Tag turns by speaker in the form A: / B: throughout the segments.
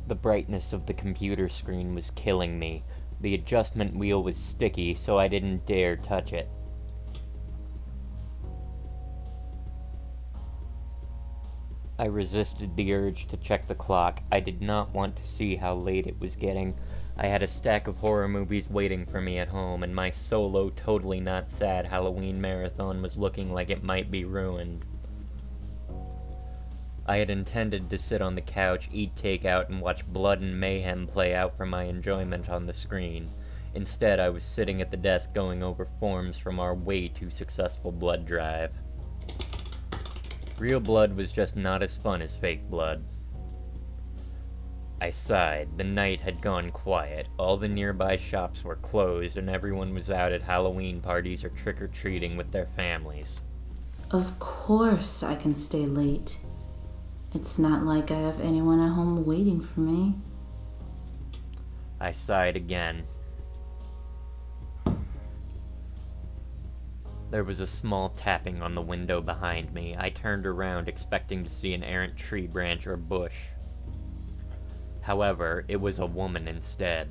A: The brightness of the computer screen was killing me. The adjustment wheel was sticky, so I didn't dare touch it. I resisted the urge to check the clock. I did not want to see how late it was getting. I had a stack of horror movies waiting for me at home, and my solo, totally not sad Halloween marathon was looking like it might be ruined. I had intended to sit on the couch, eat takeout, and watch blood and mayhem play out for my enjoyment on the screen. Instead, I was sitting at the desk going over forms from our way too successful blood drive. Real blood was just not as fun as fake blood. I sighed. The night had gone quiet. All the nearby shops were closed, and everyone was out at Halloween parties or trick-or-treating with their families.
B: Of course I can stay late. It's not like I have anyone at home waiting for me.
A: I sighed again. There was a small tapping on the window behind me. I turned around, expecting to see an errant tree branch or bush. However, it was a woman instead.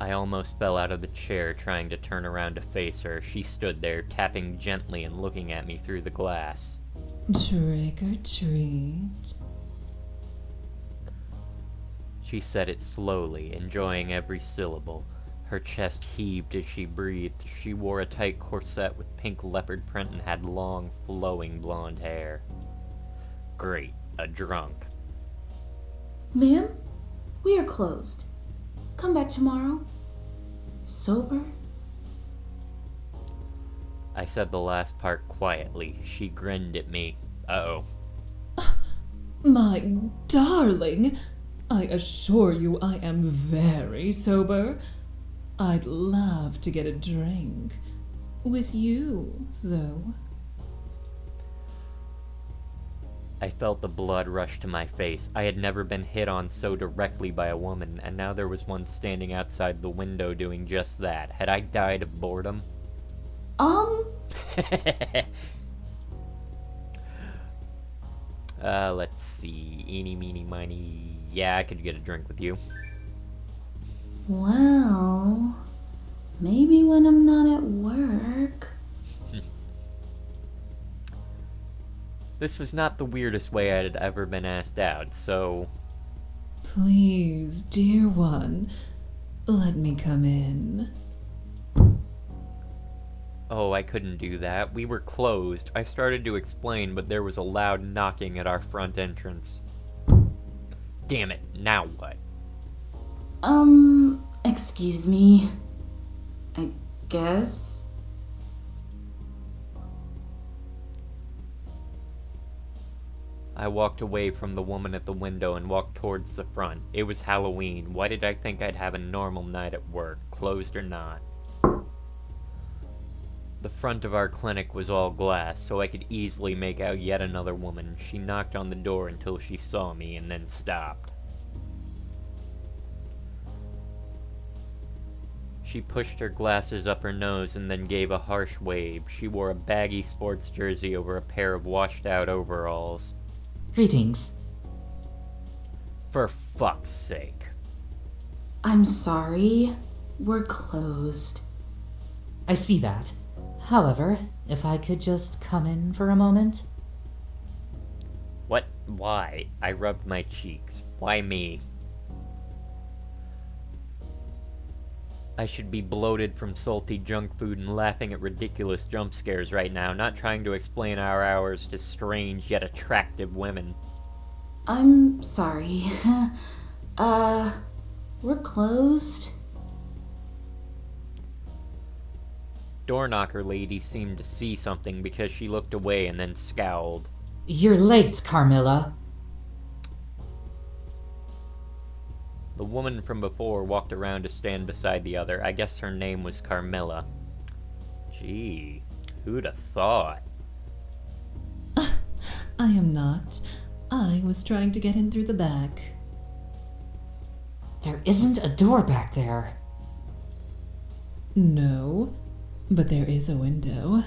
A: I almost fell out of the chair trying to turn around to face her. She stood there, tapping gently and looking at me through the glass.
C: Trick or treat.
A: She said it slowly, enjoying every syllable. Her chest heaved as she breathed. She wore a tight corset with pink leopard print and had long, flowing blonde hair. Great, a drunk.
B: Ma'am, we are closed. Come back tomorrow. Sober?
A: I said the last part quietly. She grinned at me. Uh-oh.
C: My darling, I assure you I am very sober. I'd love to get a drink. With you, though.
A: I felt the blood rush to my face. I had never been hit on so directly by a woman, and now there was one standing outside the window doing just that. Had I died of boredom? Let's see. Eeny, meeny, miny. Yeah, I could get a drink with you.
B: Well, maybe when I'm not at work.
A: This was not the weirdest way I had ever been asked out, so...
C: Please, dear one, let me come in.
A: Oh, I couldn't do that. We were closed. I started to explain, but there was a loud knocking at our front entrance. Damn it, now what?
B: Excuse me. I guess.
A: I walked away from the woman at the window and walked towards the front. It was Halloween. Why did I think I'd have a normal night at work, closed or not? The front of our clinic was all glass, so I could easily make out yet another woman. She knocked on the door until she saw me and then stopped. She pushed her glasses up her nose and then gave a harsh wave. She wore a baggy sports jersey over a pair of washed-out overalls.
D: Greetings.
A: For fuck's sake.
B: I'm sorry. We're closed.
D: I see that. However, if I could just come in for a moment?
A: What? Why? I rubbed my cheeks. Why me? I should be bloated from salty junk food and laughing at ridiculous jump scares right now, not trying to explain our hours to strange yet attractive women.
B: I'm sorry. We're closed.
A: Door knocker lady seemed to see something because she looked away and then scowled.
D: You're late, Carmilla.
A: The woman from before walked around to stand beside the other. I guess her name was Carmilla. Gee, who'd have thought?
C: I am not. I was trying to get in through the back.
D: There isn't a door back there.
C: No, but there is a window.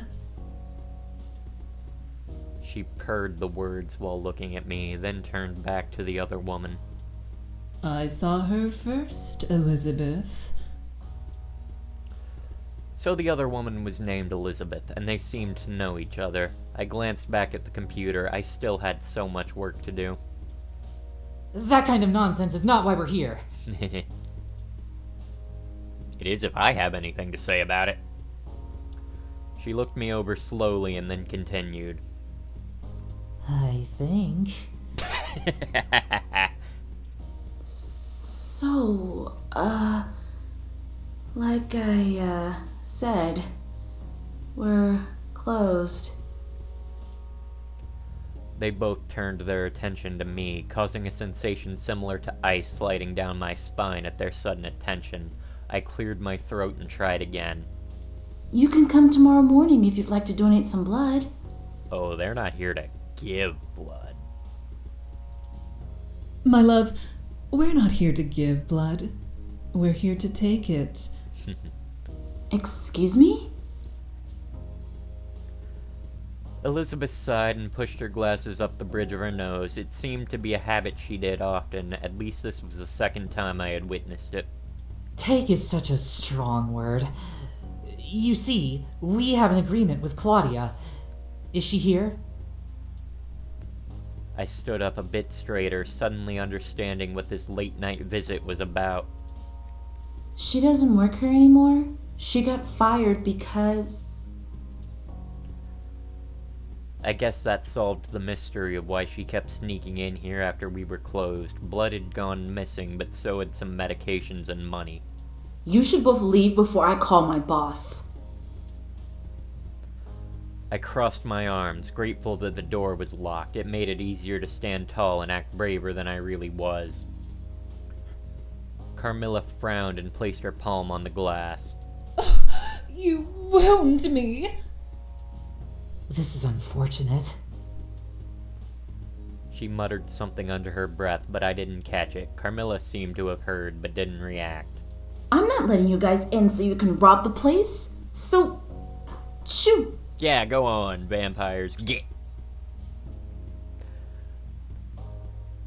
A: She purred the words while looking at me, then turned back to the other woman.
C: I saw her first, Elizabeth.
A: So the other woman was named Elizabeth, and they seemed to know each other. I glanced back at the computer. I still had so much work to do.
D: That kind of nonsense is not why we're here.
A: It is if I have anything to say about it. She looked me over slowly and then continued.
D: I think.
B: So, like I, said, we're closed.
A: They both turned their attention to me, causing a sensation similar to ice sliding down my spine at their sudden attention. I cleared my throat and tried again.
B: You can come tomorrow morning if you'd like to donate some blood.
A: Oh, they're not here to give blood.
C: My love, we're not here to give blood. We're here to take it.
B: Excuse me?
A: Elizabeth sighed and pushed her glasses up the bridge of her nose. It seemed to be a habit she did often. At least this was the second time I had witnessed it.
D: Take is such a strong word. You see, we have an agreement with Claudia. Is she here?
A: I stood up a bit straighter, suddenly understanding what this late-night visit was about.
B: She doesn't work here anymore. She got fired because...
A: I guess that solved the mystery of why she kept sneaking in here after we were closed. Blood had gone missing, but so had some medications and money.
B: You should both leave before I call my boss.
A: I crossed my arms, grateful that the door was locked. It made it easier to stand tall and act braver than I really was. Carmilla frowned and placed her palm on the glass.
C: You wound me!
D: This is unfortunate.
A: She muttered something under her breath, but I didn't catch it. Carmilla seemed to have heard, but didn't react.
B: I'm not letting you guys in so you can rob the place. So, shoot.
A: Yeah, go on, vampires, get!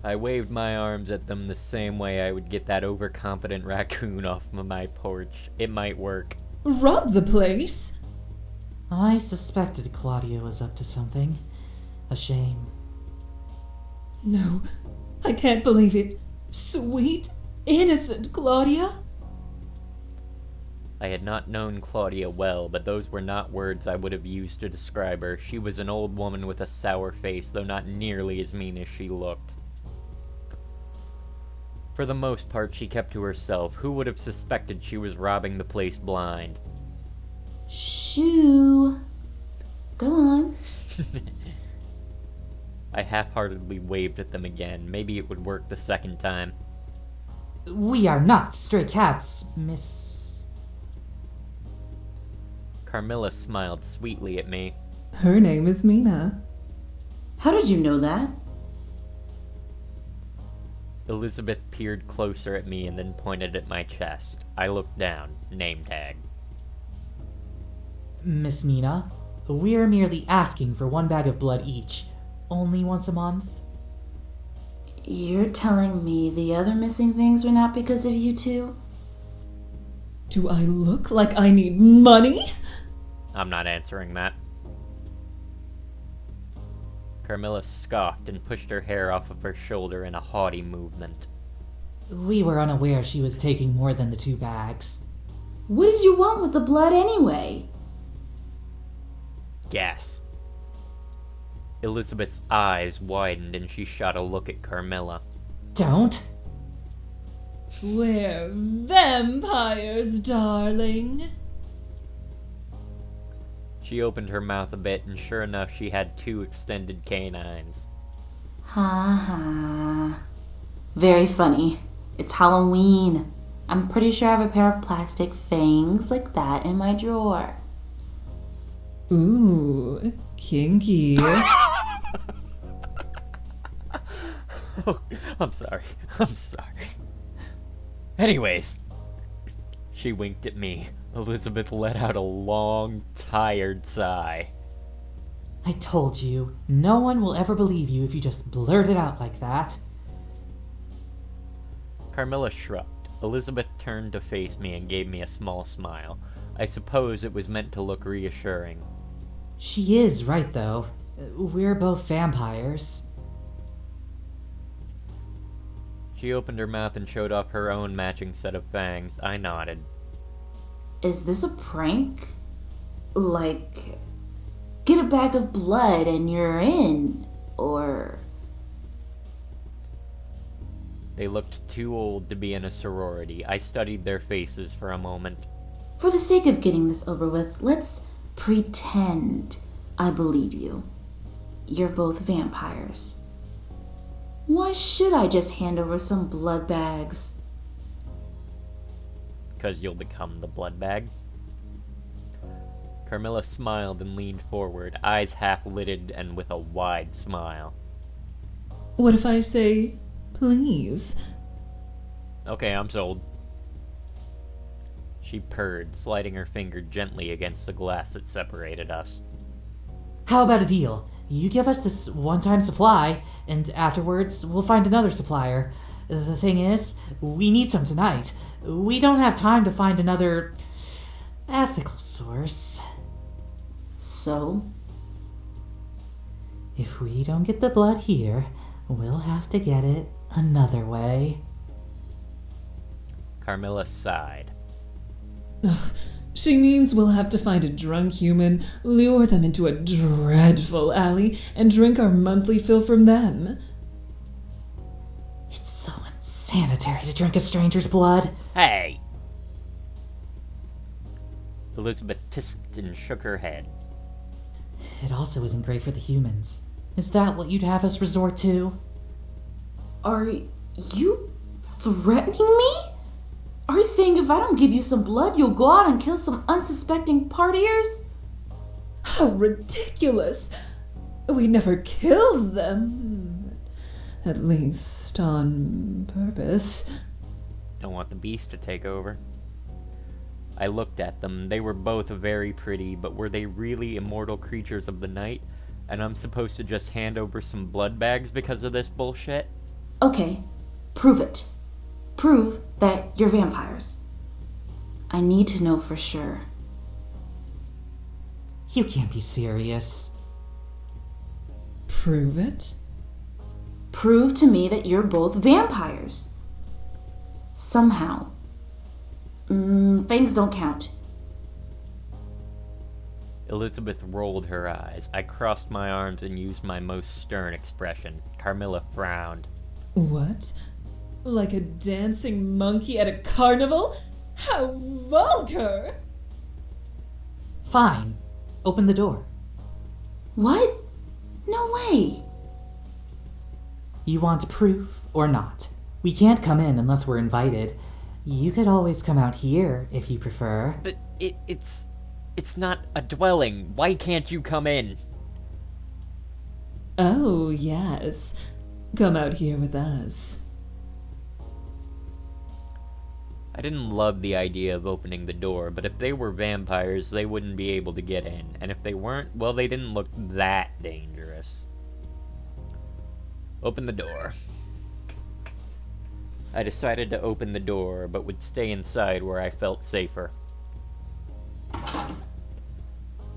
A: I waved my arms at them the same way I would get that overconfident raccoon off of my porch. It might work.
C: Rob the place?
D: I suspected Claudia was up to something. A shame.
C: No, I can't believe it. Sweet, innocent Claudia?
A: I had not known Claudia well, but those were not words I would have used to describe her. She was an old woman with a sour face, though not nearly as mean as she looked. For the most part, she kept to herself. Who would have suspected she was robbing the place blind?
B: Shoo. Go on.
A: I half-heartedly waved at them again. Maybe it would work the second time.
D: We are not stray cats, Miss...
A: Carmilla smiled sweetly at me.
C: Her name is Mina.
B: How did you know that?
A: Elizabeth peered closer at me and then pointed at my chest. I looked down. Name tag.
D: Miss Mina, we're merely asking for 1 bag of blood each. Only once a month?
B: You're telling me the other missing things were not because of you two?
C: Do I look like I need money?
A: I'm not answering that. Carmilla scoffed and pushed her hair off of her shoulder in a haughty movement.
D: We were unaware she was taking more than the 2 bags.
B: What did you want with the blood anyway?
A: Gas. Elizabeth's eyes widened and she shot a look at Carmilla.
D: Don't.
C: We're vampires, darling.
A: She opened her mouth a bit, and sure enough, she had 2 extended canines.
B: Ha ha. Very funny. It's Halloween. I'm pretty sure I have a pair of plastic fangs like that in my drawer.
C: Ooh, kinky.
A: Oh, I'm sorry. Anyways, she winked at me. Elizabeth let out a long, tired sigh.
D: I told you, no one will ever believe you if you just blurt it out like that.
A: Carmilla shrugged. Elizabeth turned to face me and gave me a small smile. I suppose it was meant to look reassuring.
D: She is right, though. We're both vampires.
A: She opened her mouth and showed off her own matching set of fangs. I nodded.
B: Is this a prank? Like, get a bag of blood and you're in? Or...
A: They looked too old to be in a sorority. I studied their faces for a moment.
B: For the sake of getting this over with, let's pretend I believe you. You're both vampires. Why should I just hand over some blood bags?
A: 'Cause you'll become the blood bag. Carmilla smiled and leaned forward, eyes half-lidded and with a wide smile.
C: What if I say, please?
A: Okay, I'm sold. She purred, sliding her finger gently against the glass that separated us.
D: How about a deal? You give us this one-time supply, and afterwards we'll find another supplier. The thing is, we need some tonight. We don't have time to find another ethical source.
B: So?
D: If we don't get the blood here, we'll have to get it another way.
A: Carmilla sighed.
C: Ugh, she means we'll have to find a drunk human, lure them into a dreadful alley, and drink our monthly fill from them.
D: It's so insanitary to drink a stranger's blood.
A: Hey! Elizabeth tisked and shook her head.
D: It also isn't great for the humans. Is that what you'd have us resort to?
B: Are you threatening me? Are you saying if I don't give you some blood, you'll go out and kill some unsuspecting partiers?
C: How ridiculous! We never killed them. At least on purpose.
A: Don't want the beast to take over. I looked at them. They were both very pretty, but were they really immortal creatures of the night? And I'm supposed to just hand over some blood bags because of this bullshit?
B: Okay, prove it. Prove that you're vampires. I need to know for sure.
D: You can't be serious.
C: Prove it?
B: Prove to me that you're both vampires. Somehow. Fangs don't count.
A: Elizabeth rolled her eyes. I crossed my arms and used my most stern expression. Carmilla frowned.
C: What? Like a dancing monkey at a carnival? How vulgar!
D: Fine. Open the door.
B: What? No way.
D: You want proof or not? We can't come in unless we're invited. You could always come out here if you prefer.
A: But it's not a dwelling. Why can't you come in?
C: Oh, yes. Come out here with us.
A: I didn't love the idea of opening the door, but if they were vampires, they wouldn't be able to get in. And if they weren't, well, they didn't look that dangerous. Open the door. I decided to open the door, but would stay inside where I felt safer.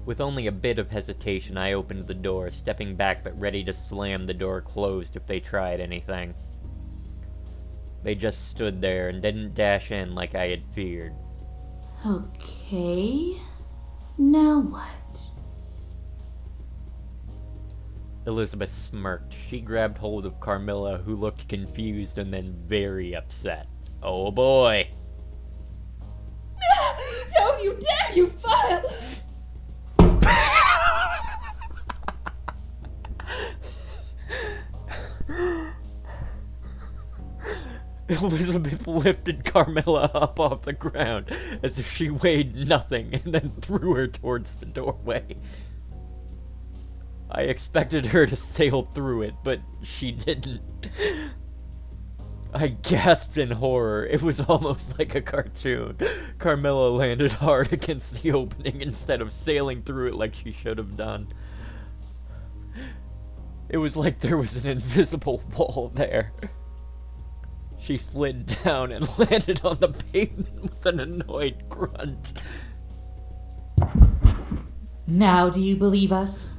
A: With only a bit of hesitation, I opened the door, stepping back but ready to slam the door closed if they tried anything. They just stood there and didn't dash in like I had feared.
B: Okay. Now what?
A: Elizabeth smirked. She grabbed hold of Carmilla, who looked confused and then very upset. Oh boy!
C: Don't you dare, you vile!
A: Elizabeth lifted Carmilla up off the ground as if she weighed nothing and then threw her towards the doorway. I expected her to sail through it, but she didn't. I gasped in horror. It was almost like a cartoon. Carmilla landed hard against the opening instead of sailing through it like she should have done. It was like there was an invisible wall there. She slid down and landed on the pavement with an annoyed grunt.
D: Now do you believe us?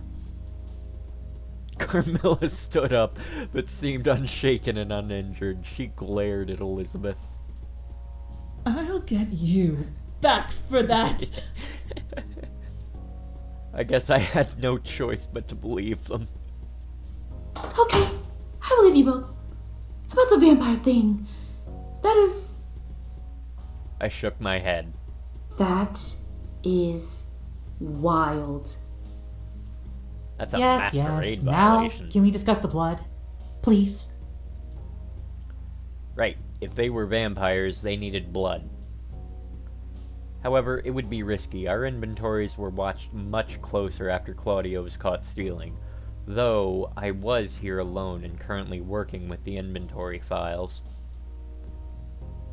A: Carmilla stood up, but seemed unshaken and uninjured. She glared at Elizabeth.
C: I'll get you back for that.
A: I guess I had no choice but to believe them.
B: Okay, I believe you both. About the vampire thing.
A: I shook my head.
B: That is wild.
A: That's a
D: Yes,
A: masquerade
D: Now,
A: violation.
D: can we discuss the blood? Please?
A: Right, if they were vampires, they needed blood. However, it would be risky. Our inventories were watched much closer after Claudio was caught stealing. Though, I was here alone and currently working with the inventory files.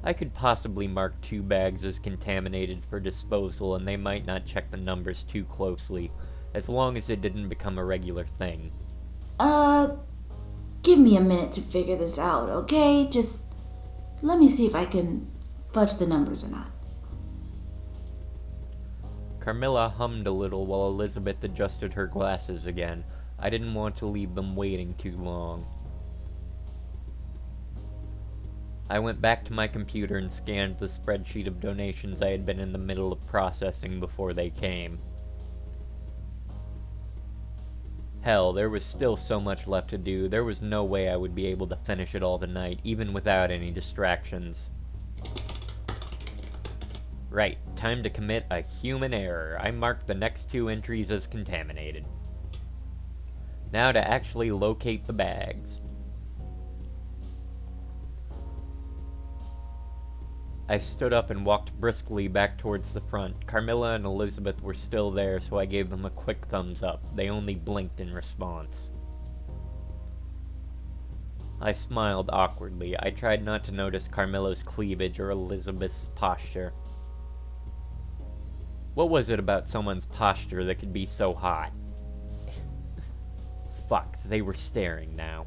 A: I could possibly mark 2 bags as contaminated for disposal, and they might not check the numbers too closely, as long as it didn't become a regular thing.
B: Give me a minute to figure this out, okay? Just let me see if I can fudge the numbers or not.
A: Carmilla hummed a little while Elizabeth adjusted her glasses again. I didn't want to leave them waiting too long. I went back to my computer and scanned the spreadsheet of donations I had been in the middle of processing before they came. Hell, there was still so much left to do. There was no way I would be able to finish it all tonight, even without any distractions. Right, time to commit a human error. I marked the next 2 entries as contaminated. Now to actually locate the bags. I stood up and walked briskly back towards the front. Carmilla and Elizabeth were still there, so I gave them a quick thumbs up. They only blinked in response. I smiled awkwardly. I tried not to notice Carmilla's cleavage or Elizabeth's posture. What was it about someone's posture that could be so hot? Fuck, they were staring now.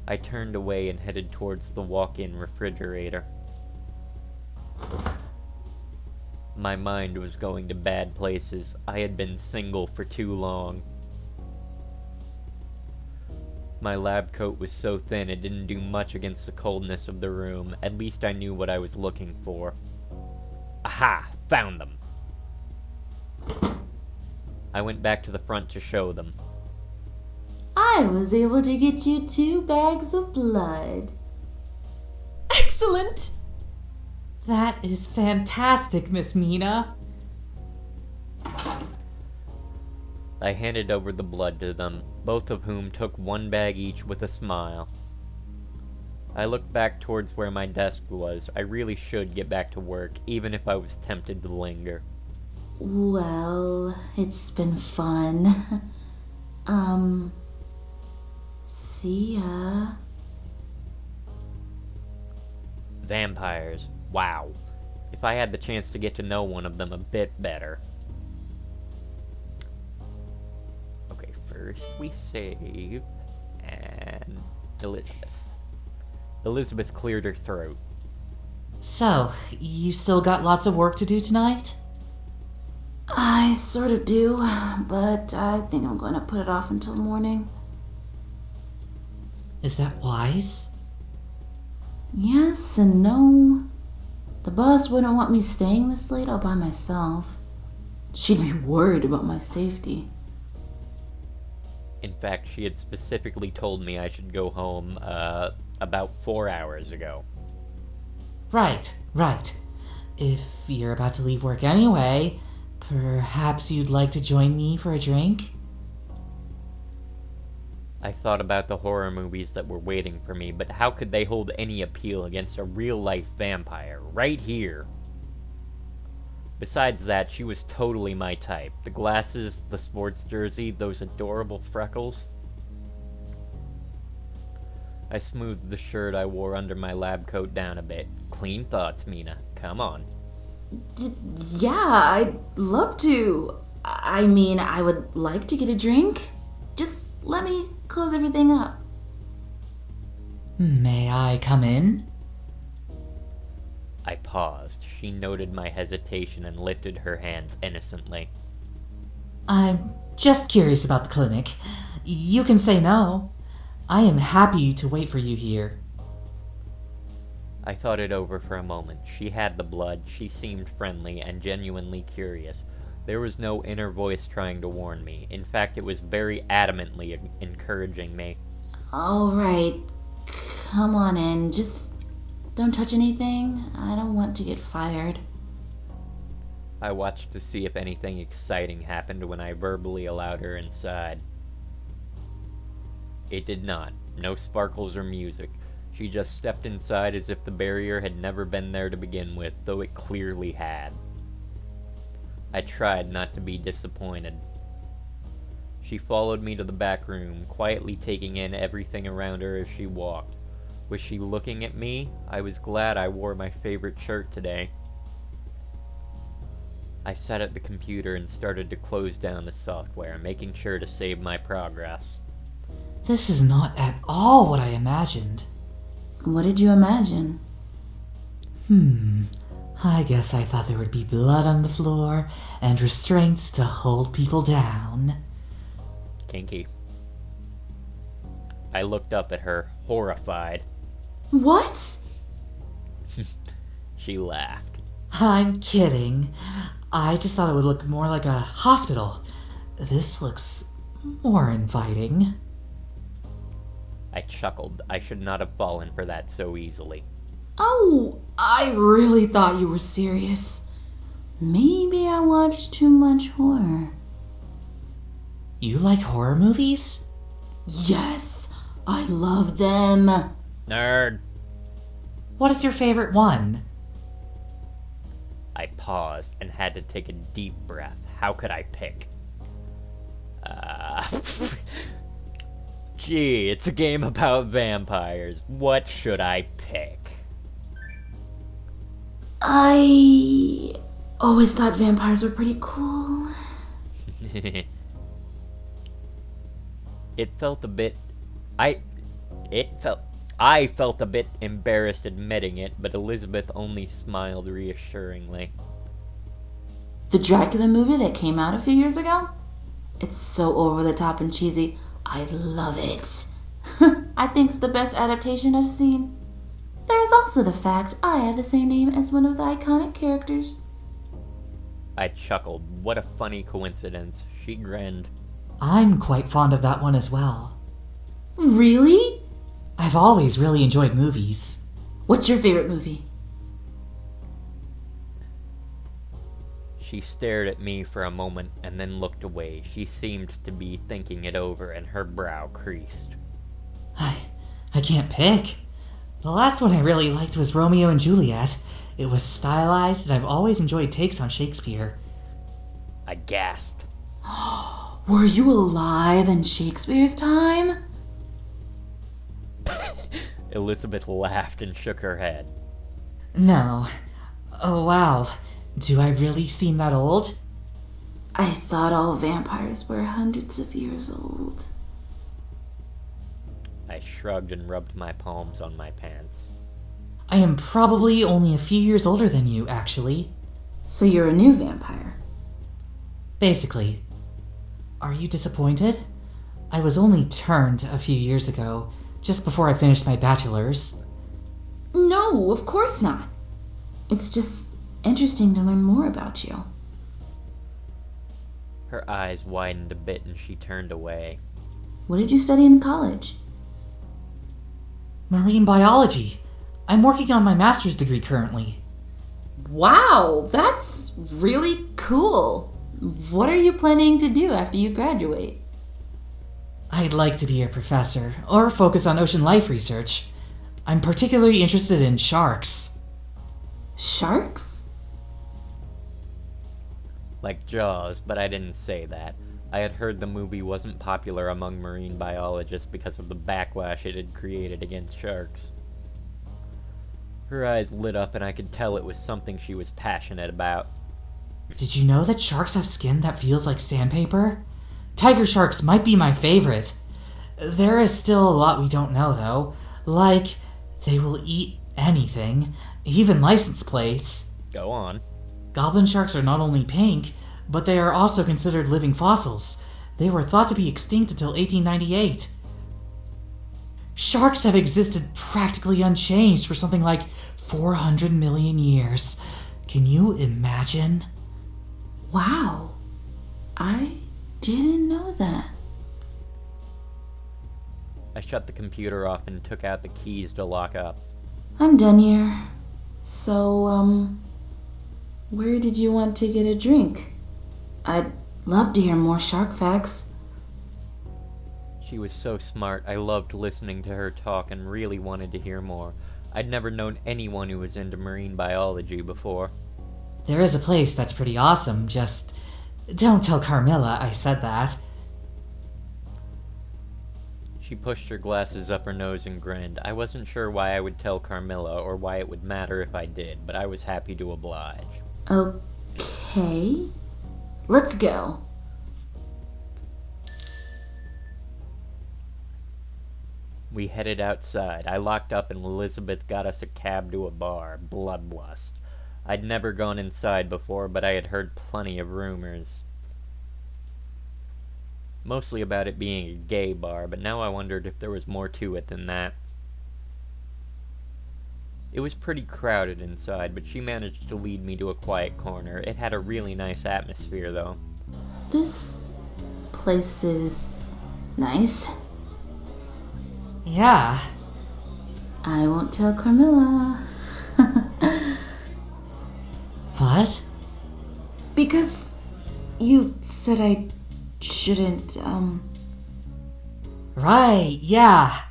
A: I turned away and headed towards the walk-in refrigerator. My mind was going to bad places. I had been single for too long. My lab coat was so thin it didn't do much against the coldness of the room. At least I knew what I was looking for. Aha! Found them! I went back to the front to show them.
B: I was able to get you 2 bags of blood.
C: Excellent!
D: That is fantastic, Miss Mina.
A: I handed over the blood to them, both of whom took 1 bag each with a smile. I looked back towards where my desk was. I really should get back to work, even if I was tempted to linger.
B: Well, it's been fun. See ya.
A: Vampires. Wow. If I had the chance to get to know one of them a bit better. Okay, first we save... and... Elizabeth. Elizabeth cleared her throat.
D: So, you still got lots of work to do tonight?
B: I sort of do, but I think I'm going to put it off until morning.
D: Is that wise?
B: Yes and no. The boss wouldn't want me staying this late all by myself. She'd be worried about my safety.
A: In fact, she had specifically told me I should go home, about 4 hours ago.
D: Right. If you're about to leave work anyway, perhaps you'd like to join me for a drink?
A: I thought about the horror movies that were waiting for me, but how could they hold any appeal against a real-life vampire, right here? Besides that, she was totally my type. The glasses, the sports jersey, those adorable freckles. I smoothed the shirt I wore under my lab coat down a bit. Clean thoughts, Mina. Come on.
B: Yeah, I'd love to. I mean, I would like to get a drink. Just let me close everything up.
D: May I come in?
A: I paused. She noted my hesitation and lifted her hands innocently.
D: I'm just curious about the clinic. You can say no. I am happy to wait for you here.
A: I thought it over for a moment. She had the blood, she seemed friendly and genuinely curious. There was no inner voice trying to warn me. In fact, it was very adamantly encouraging me.
B: All right, come on in. Just don't touch anything. I don't want to get fired.
A: I watched to see if anything exciting happened when I verbally allowed her inside. It did not. No sparkles or music. She just stepped inside as if the barrier had never been there to begin with, though it clearly had. I tried not to be disappointed. She followed me to the back room, quietly taking in everything around her as she walked. Was she looking at me? I was glad I wore my favorite shirt today. I sat at the computer and started to close down the software, making sure to save my progress.
D: This is not at all what I imagined.
B: What did you imagine?
D: I guess I thought there would be blood on the floor and restraints to hold people down.
A: Kinky. I looked up at her, horrified.
B: What?
A: She laughed.
D: I'm kidding. I just thought it would look more like a hospital. This looks more inviting.
A: I chuckled. I should not have fallen for that so easily.
B: Oh, I really thought you were serious. Maybe I watched too much horror.
D: You like horror movies?
B: Yes, I love them.
A: Nerd!
D: What is your favorite one?
A: I paused and had to take a deep breath. How could I pick? Gee, it's a game about vampires. What should I pick?
B: I always thought vampires were pretty cool.
A: It felt a bit... I felt a bit embarrassed admitting it, but Elizabeth only smiled reassuringly.
B: The Dracula movie that came out a few years ago? It's so over the top and cheesy. I love it. I think it's the best adaptation I've seen. There's also the fact I have the same name as one of the iconic characters.
A: I chuckled. What a funny coincidence. She grinned.
D: I'm quite fond of that one as well.
B: Really?
D: I've always really enjoyed movies.
B: What's your favorite movie?
A: She stared at me for a moment and then looked away. She seemed to be thinking it over and her brow creased.
D: I can't pick. The last one I really liked was Romeo and Juliet. It was stylized and I've always enjoyed takes on Shakespeare.
A: I gasped.
B: Were you alive in Shakespeare's time?
A: Elizabeth laughed and shook her head.
D: No. Oh wow. Do I really seem that old?
B: I thought all vampires were hundreds of years old.
A: I shrugged and rubbed my palms on my pants.
D: I am probably only a few years older than you, actually.
B: So you're a new vampire?
D: Basically. Are you disappointed? I was only turned a few years ago, just before I finished my bachelor's.
B: No, of course not. It's just interesting to learn more about you.
A: Her eyes widened a bit and she turned away.
B: What did you study in college?
D: Marine biology. I'm working on my master's degree currently.
B: Wow, that's really cool. What are you planning to do after you graduate?
D: I'd like to be a professor, or focus on ocean life research. I'm particularly interested in sharks.
B: Sharks?
A: Like Jaws, but I didn't say that. I had heard the movie wasn't popular among marine biologists because of the backlash it had created against sharks. Her eyes lit up and I could tell it was something she was passionate about.
D: Did you know that sharks have skin that feels like sandpaper? Tiger sharks might be my favorite. There is still a lot we don't know, though. Like, they will eat anything, even license plates.
A: Go on.
D: Goblin sharks are not only pink, but they are also considered living fossils. They were thought to be extinct until 1898. Sharks have existed practically unchanged for something like 400 million years. Can you imagine?
B: Wow. I didn't know that.
A: I shut the computer off and took out the keys to lock up.
B: I'm done here. So, where did you want to get a drink? I'd love to hear more shark facts.
A: She was so smart, I loved listening to her talk and really wanted to hear more. I'd never known anyone who was into marine biology before.
D: There is a place that's pretty awesome, just don't tell Carmilla I said that.
A: She pushed her glasses up her nose and grinned. I wasn't sure why I would tell Carmilla or why it would matter if I did, but I was happy to oblige.
B: Okay. Let's go.
A: We headed outside. I locked up and Elizabeth got us a cab to a bar, Bloodlust. I'd never gone inside before, but I had heard plenty of rumors. Mostly about it being a gay bar, but now I wondered if there was more to it than that. It was pretty crowded inside, but she managed to lead me to a quiet corner. It had a really nice atmosphere, though.
B: This place is nice.
D: Yeah.
B: I won't tell Carmilla.
D: What?
B: Because you said I shouldn't,
D: Right, yeah.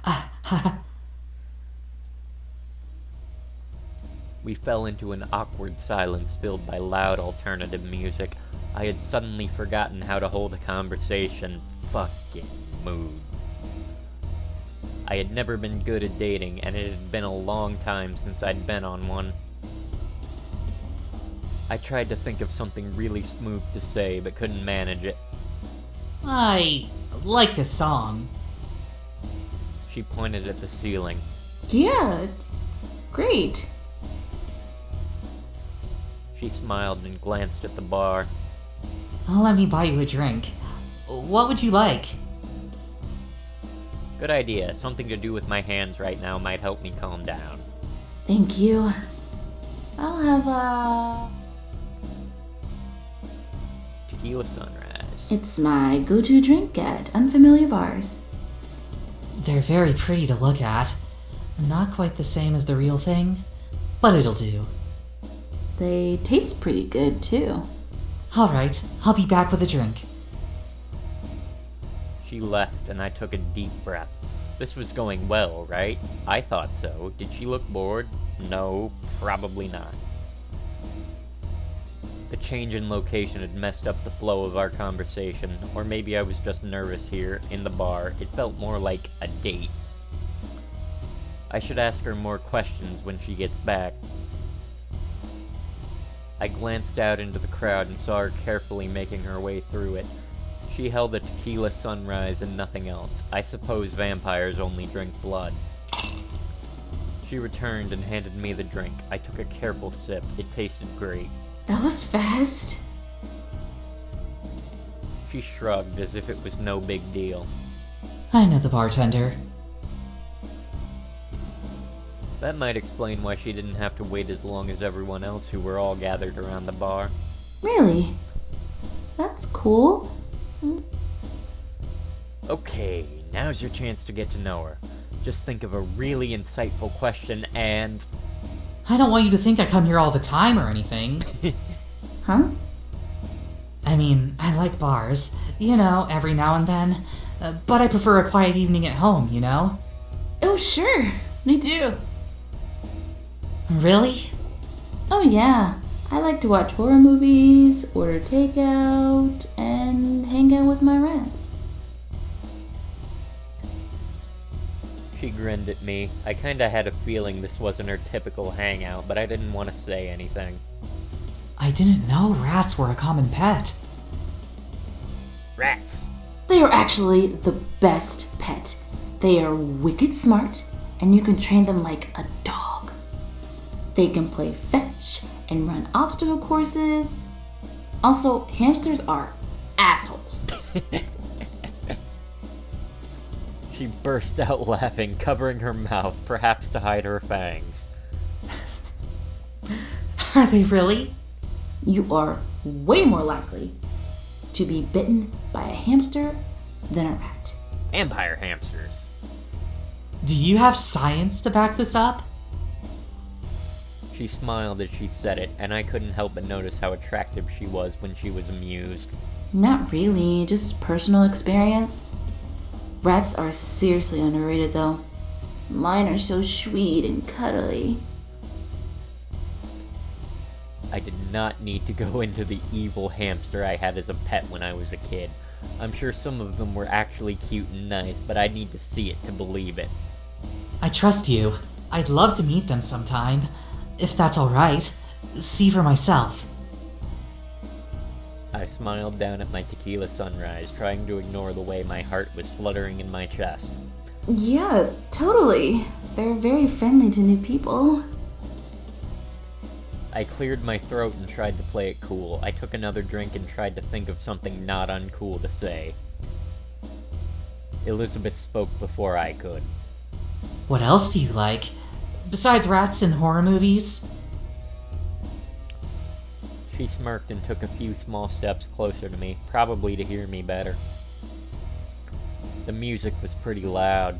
A: We fell into an awkward silence filled by loud alternative music. I had suddenly forgotten how to hold a conversation. Fucking mood. I had never been good at dating, and it had been a long time since I'd been on one. I tried to think of something really smooth to say, but couldn't manage it.
D: I like this song.
A: She pointed at the ceiling.
B: yeah, it's great.
A: She smiled and glanced at the bar.
D: Let me buy you a drink. What would you like?
A: Good idea. Something to do with my hands right now might help me calm down.
B: Thank you. I'll have a...
A: Tequila Sunrise.
B: It's my go-to drink at unfamiliar bars.
D: They're very pretty to look at. Not quite the same as the real thing, but it'll do.
B: They taste pretty good, too.
D: Alright, I'll be back with a drink.
A: She left, and I took a deep breath. This was going well, right? I thought so. Did she look bored? No, probably not. The change in location had messed up the flow of our conversation, or maybe I was just nervous here, in the bar. It felt more like a date. I should ask her more questions when she gets back. I glanced out into the crowd and saw her carefully making her way through it. She held a tequila sunrise and nothing else. I suppose vampires only drink blood. She returned and handed me the drink. I took a careful sip. It tasted great.
B: That was fast.
A: She shrugged as if it was no big deal.
D: I know the bartender.
A: That might explain why she didn't have to wait as long as everyone else who were all gathered around the bar.
B: Really? That's cool.
A: Okay, now's your chance to get to know her. Just think of a really insightful question and...
D: I don't want you to think I come here all the time or anything.
B: Huh?
D: I mean, I like bars, every now and then. But I prefer a quiet evening at home,
B: Oh, sure. Me too.
D: Really?
B: Oh, yeah. I like to watch horror movies, order takeout, and hang out with my rats.
A: She grinned at me. I kinda had a feeling this wasn't her typical hangout, but I didn't want to say anything.
D: I didn't know rats were a common pet.
A: Rats!
B: They are actually the best pet. They are wicked smart, and you can train them like a dog. They can play fetch and run obstacle courses. Also, hamsters are assholes.
A: She burst out laughing, covering her mouth, perhaps to hide her fangs.
D: Are they really?
B: You are way more likely to be bitten by a hamster than a rat.
A: Vampire hamsters.
D: Do you have science to back this up?
A: She smiled as she said it, and I couldn't help but notice how attractive she was when she was amused.
B: Not really, just personal experience. Rats are seriously underrated though. Mine are so sweet and cuddly.
A: I did not need to go into the evil hamster I had as a pet when I was a kid. I'm sure some of them were actually cute and nice, but I need to see it to believe it.
D: I trust you. I'd love to meet them sometime. If that's alright. See for myself.
A: I smiled down at my tequila sunrise, trying to ignore the way my heart was fluttering in my chest.
B: Yeah, totally. They're very friendly to new people.
A: I cleared my throat and tried to play it cool. I took another drink and tried to think of something not uncool to say. Elizabeth spoke before I could.
D: What else do you like? Besides rats and horror movies?
A: She smirked and took a few small steps closer to me, probably to hear me better. The music was pretty loud.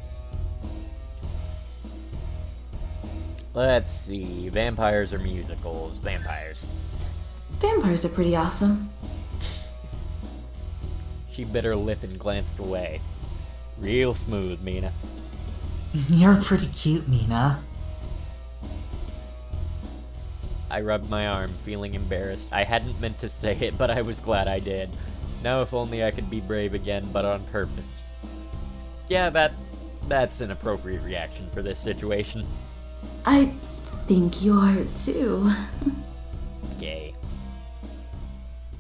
A: Let's see, vampires or musicals? Vampires.
B: Vampires are pretty awesome.
A: She bit her lip and glanced away. Real smooth, Mina.
D: You're pretty cute, Mina.
A: I rubbed my arm, feeling embarrassed. I hadn't meant to say it, but I was glad I did. Now if only I could be brave again, but on purpose. Yeah, that's an appropriate reaction for this situation.
B: I think you are too.
A: Gay.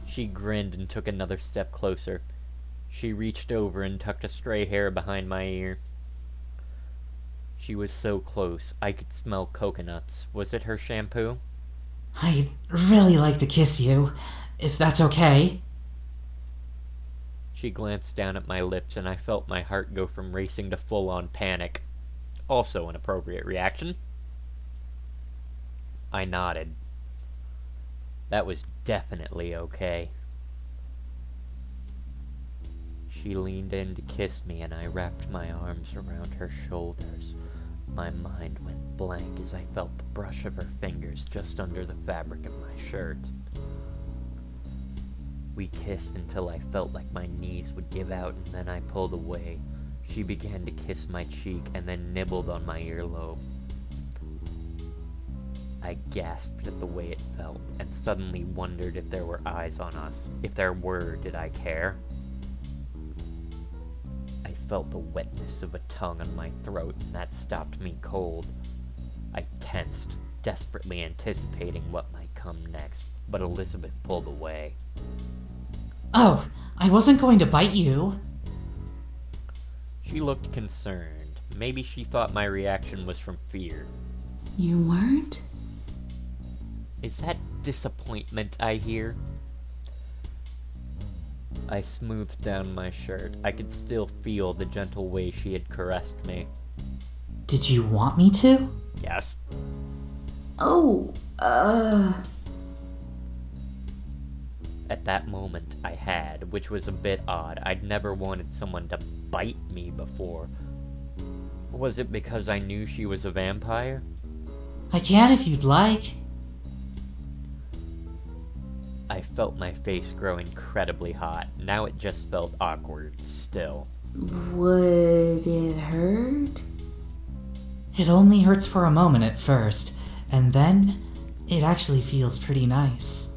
A: She grinned and took another step closer. She reached over and tucked a stray hair behind my ear. She was so close, I could smell coconuts. Was it her shampoo?
D: I'd really like to kiss you, if that's okay.
A: She glanced down at my lips and I felt my heart go from racing to full-on panic. Also an appropriate reaction. I nodded. That was definitely okay. She leaned in to kiss me and I wrapped my arms around her shoulders. My mind went blank as I felt the brush of her fingers just under the fabric of my shirt. We kissed until I felt like my knees would give out and then I pulled away. She began to kiss my cheek and then nibbled on my earlobe. I gasped at the way it felt and suddenly wondered if there were eyes on us. If there were, did I care? I felt the wetness of a tongue on my throat and that stopped me cold. I tensed, desperately anticipating what might come next, but Elizabeth pulled away.
D: Oh, I wasn't going to bite you.
A: She looked concerned. Maybe she thought my reaction was from fear.
B: You weren't?
A: Is that disappointment I hear? I smoothed down my shirt. I could still feel the gentle way she had caressed me.
D: Did you want me to?
A: Yes.
B: Oh,
A: At that moment, I had, which was a bit odd. I'd never wanted someone to bite me before. Was it because I knew she was a vampire?
D: I can if you'd like.
A: I felt my face grow incredibly hot. Now it just felt awkward, still.
B: would it hurt?
D: It only hurts for a moment at first, and then it actually feels pretty nice.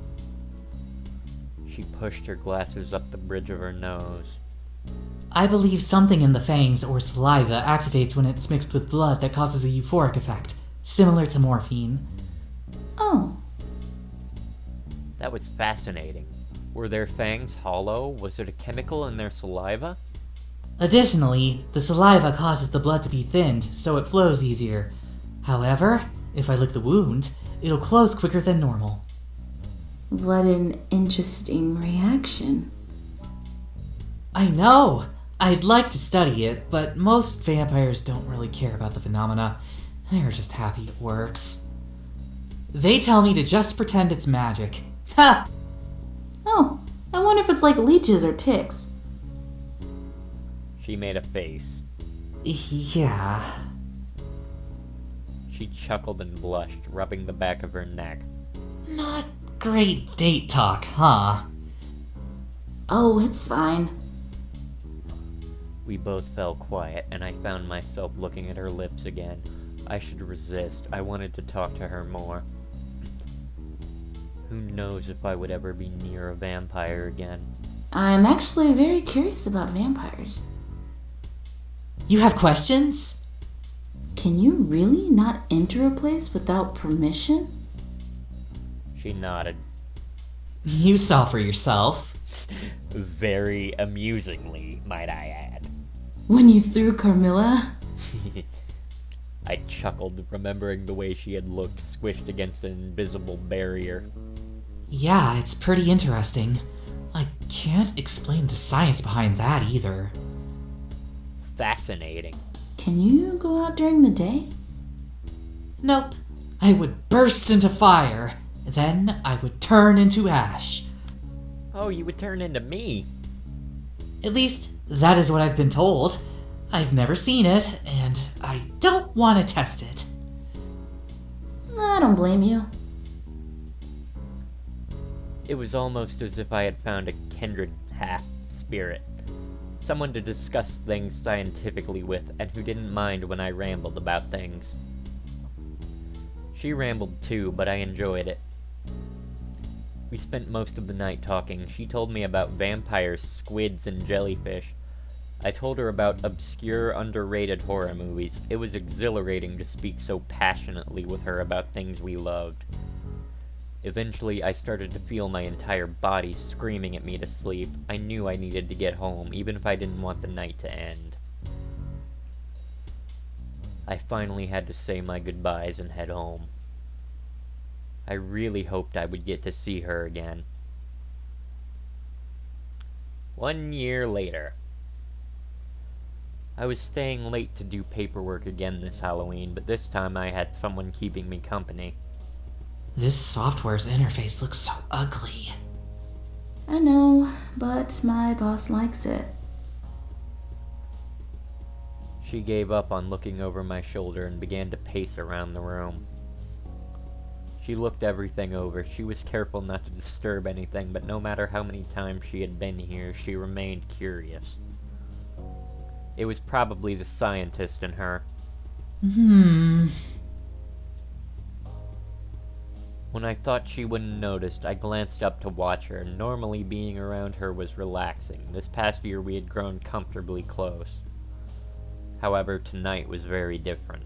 A: She pushed her glasses up the bridge of her nose.
D: I believe something in the fangs or saliva activates when it's mixed with blood that causes a euphoric effect, similar to morphine.
B: Oh,
A: That was fascinating. Were their fangs hollow? Was it a chemical in their saliva?
D: Additionally, the saliva causes the blood to be thinned, so it flows easier. However, if I lick the wound, it'll close quicker than normal.
B: What an interesting reaction.
D: I know! I'd like to study it, but most vampires don't really care about the phenomena. They're just happy it works. They tell me to just pretend it's magic. Ha!
B: Oh, I wonder if it's like leeches or ticks.
A: She made a face.
D: Yeah.
A: She chuckled and blushed, rubbing the back of her neck.
D: Not great date talk, huh?
B: Oh, it's fine.
A: We both fell quiet, and I found myself looking at her lips again. I should resist. I wanted to talk to her more. Who knows if I would ever be near a vampire again.
B: I'm actually very curious about vampires.
D: You have questions?
B: Can you really not enter a place without permission?
A: She nodded.
D: You saw for yourself.
A: Very amusingly, might I add.
B: When you threw Carmilla?
A: I chuckled, remembering the way she had looked squished against an invisible barrier.
D: Yeah, it's pretty interesting. I can't explain the science behind that either.
A: Fascinating.
B: Can you go out during the day?
D: Nope. I would burst into fire. Then I would turn into ash.
A: Oh, you would turn into me.
D: At least, that is what I've been told. I've never seen it, and I don't want to test it.
B: I don't blame you.
A: It was almost as if I had found a kindred half-spirit. Someone to discuss things scientifically with, and who didn't mind when I rambled about things. She rambled too, but I enjoyed it. We spent most of the night talking. She told me about vampires, squids, and jellyfish. I told her about obscure, underrated horror movies. It was exhilarating to speak so passionately with her about things we loved. Eventually, I started to feel my entire body screaming at me to sleep. I knew I needed to get home, even if I didn't want the night to end. I finally had to say my goodbyes and head home. I really hoped I would get to see her again. 1 year later. I was staying late to do paperwork again this Halloween, but this time I had someone keeping me company.
D: This software's interface looks so ugly.
B: I know, but my boss likes it.
A: She gave up on looking over my shoulder and began to pace around the room. She looked everything over. She was careful not to disturb anything, but no matter how many times she had been here, she remained curious. It was probably the scientist in her. When I thought she wouldn't notice, I glanced up to watch her. Normally being around her was relaxing. This past year we had grown comfortably close. However, tonight was very different.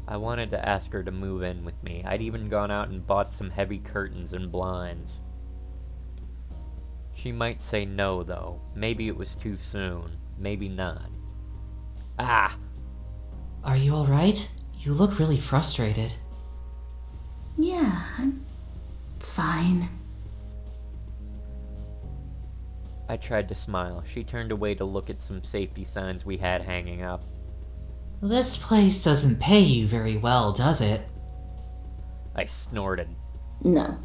A: I wanted to ask her to move in with me. I'd even gone out and bought some heavy curtains and blinds. She might say no, though. Maybe it was too soon. Maybe not. Ah!
D: Are you alright? You look really frustrated.
B: Yeah, I'm fine.
A: I tried to smile. She turned away to look at some safety signs we had hanging up.
D: This place doesn't pay you very well, does it?
A: I snorted.
B: No.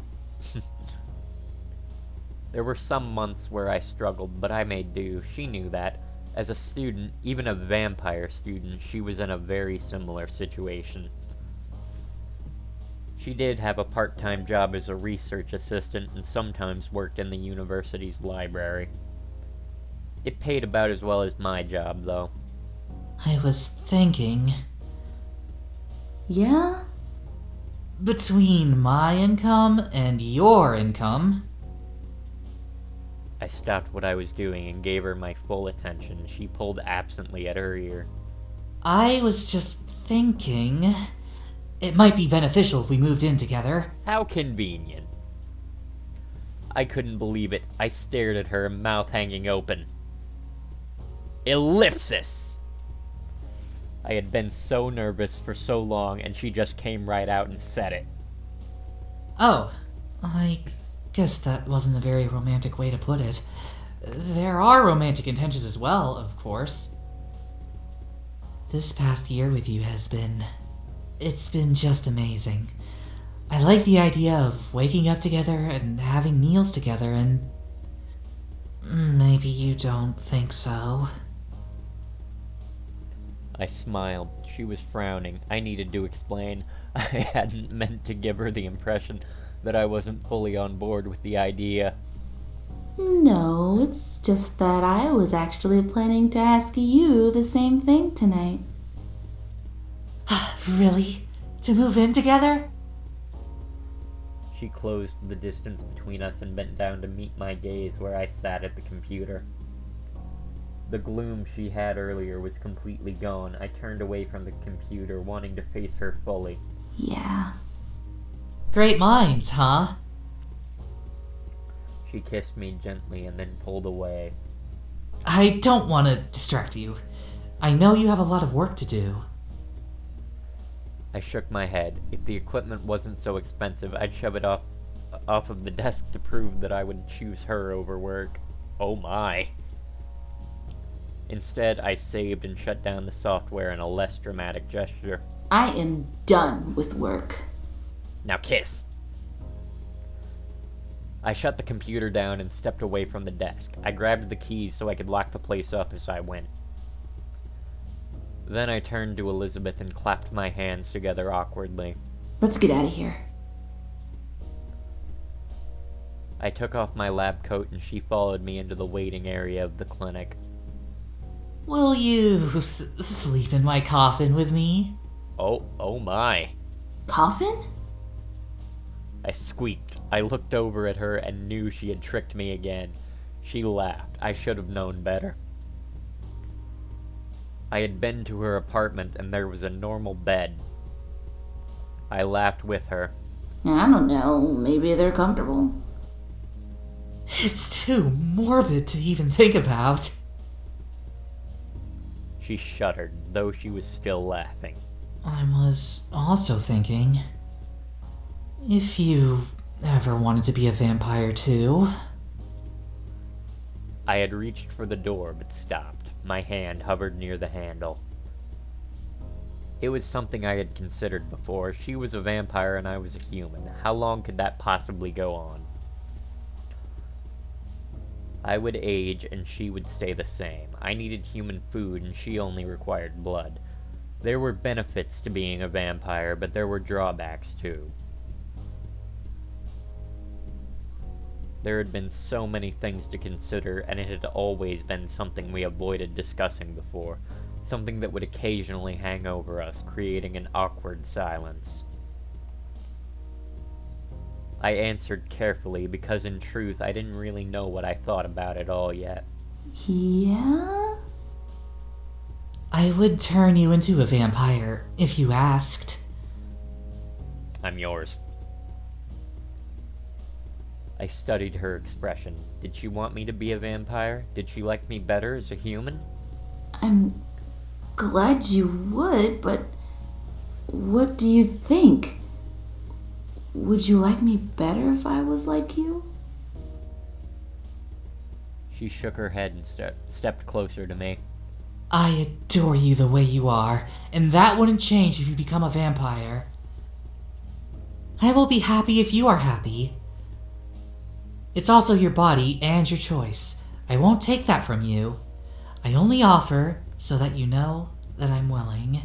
A: There were some months where I struggled, but I made do. She knew that. As a student, even a vampire student, she was in a very similar situation. She did have a part-time job as a research assistant and sometimes worked in the university's library. It paid about as well as my job, though.
D: I was thinking,
B: Yeah?
D: between my income and your income,
A: I stopped what I was doing and gave her my full attention. She pulled absently at her ear.
D: I was just thinking, It might be beneficial if we moved in together.
A: How convenient. I couldn't believe it. I stared at her, mouth hanging open. Ellipsis! I had been so nervous for so long, and she just came right out and said it.
D: Oh, I guess that wasn't a very romantic way to put it. There are romantic intentions as well, of course. This past year with you it's been just amazing. I like the idea of waking up together and having meals together, and maybe you don't think so.
A: I smiled. She was frowning. I needed to explain. I hadn't meant to give her the impression that I wasn't fully on board with the idea.
B: No, it's just that I was actually planning to ask you the same thing tonight.
D: Really? To move in together?
A: She closed the distance between us and bent down to meet my gaze where I sat at the computer. The gloom she had earlier was completely gone. I turned away from the computer, wanting to face her fully.
B: Yeah.
D: Great minds, huh?
A: She kissed me gently and then pulled away.
D: I don't want to distract you. I know you have a lot of work to do.
A: I shook my head. If the equipment wasn't so expensive, I'd shove it off of the desk to prove that I would choose her over work. Oh my. Instead, I saved and shut down the software in a less dramatic gesture.
B: I am done with work.
A: Now kiss. I shut the computer down and stepped away from the desk. I grabbed the keys so I could lock the place up as I went. Then I turned to Elizabeth and clapped my hands together awkwardly.
B: Let's get out of here.
A: I took off my lab coat and she followed me into the waiting area of the clinic.
D: Will you sleep in my coffin with me?
A: Oh my.
B: Coffin?
A: I squeaked. I looked over at her and knew she had tricked me again. She laughed. I should have known better. I had been to her apartment and there was a normal bed. I laughed with her.
B: I don't know. Maybe they're comfortable.
D: It's too morbid to even think about.
A: She shuddered, though she was still laughing.
D: I was also thinking, if you ever wanted to be a vampire too.
A: I had reached for the door but stopped. My hand hovered near the handle. It was something I had considered before. She was a vampire and I was a human. How long could that possibly go on? I would age and she would stay the same. I needed human food and she only required blood. There were benefits to being a vampire, but there were drawbacks too. There had been so many things to consider, and it had always been something we avoided discussing before. Something that would occasionally hang over us, creating an awkward silence. I answered carefully, because in truth I didn't really know what I thought about it all yet.
B: Yeah?
D: I would turn you into a vampire if you asked.
A: I'm yours. I studied her expression. Did she want me to be a vampire? Did she like me better as a human?
B: I'm glad you would, but what do you think? Would you like me better if I was like you?
A: She shook her head and stepped closer to me.
D: I adore you the way you are, and that wouldn't change if you become a vampire. I will be happy if you are happy. It's also your body and your choice. I won't take that from you. I only offer so that you know that I'm willing.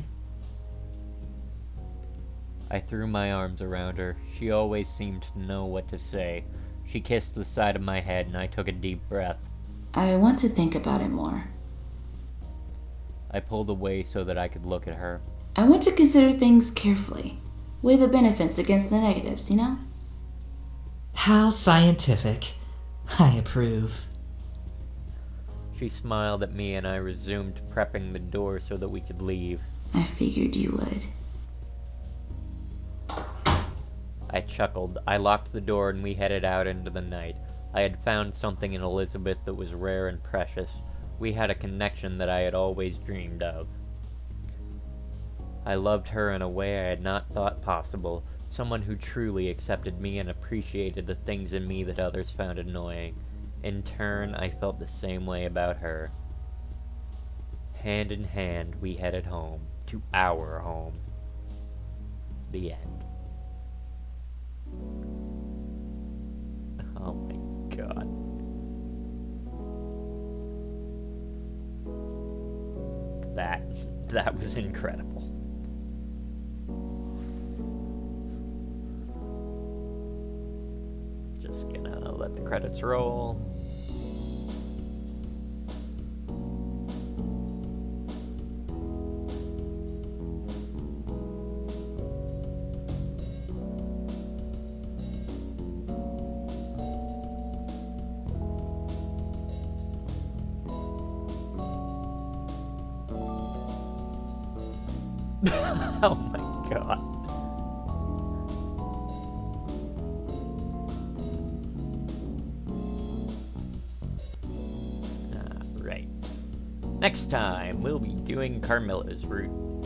A: I threw my arms around her. She always seemed to know what to say. She kissed the side of my head and I took a deep breath.
B: I want to think about it more.
A: I pulled away so that I could look at her.
B: I want to consider things carefully. Weigh the benefits against the negatives, you know?
D: How scientific. I approve.
A: She smiled at me and I resumed prepping the door so that we could leave.
B: I figured you would.
A: I chuckled. I locked the door and we headed out into the night. I had found something in Elizabeth that was rare and precious. We had a connection that I had always dreamed of. I loved her in a way I had not thought possible, someone who truly accepted me and appreciated the things in me that others found annoying. In turn, I felt the same way about her. Hand in hand, we headed home, to our home. The end. Oh my god. That was incredible. Just gonna let the credits roll. Oh my god. Alright. Next time, we'll be doing Carmilla's route.